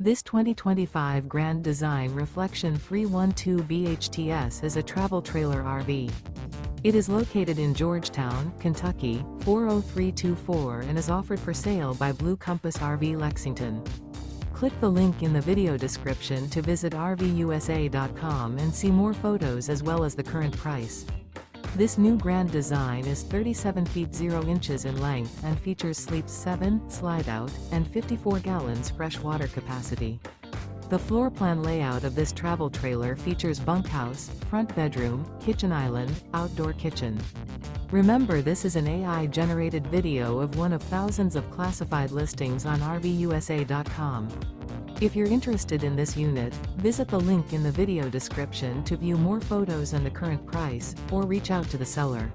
This 2025 Grand Design Reflection 312 BHTS is a travel trailer RV. It is located in Georgetown, Kentucky, 40324 and is offered for sale by Blue Compass RV Lexington. Click the link in the video description to visit RVUSA.com and see more photos as well as the current price. This new Grand Design is 37 feet 0 inches in length and features sleeps 7, slide-out, and 54 gallons fresh water capacity. The floor plan layout of this travel trailer features bunkhouse, front bedroom, kitchen island, outdoor kitchen. Remember, this is an AI-generated video of one of thousands of classified listings on RVUSA.com. If you're interested in this unit, visit the link in the video description to view more photos and the current price, or reach out to the seller.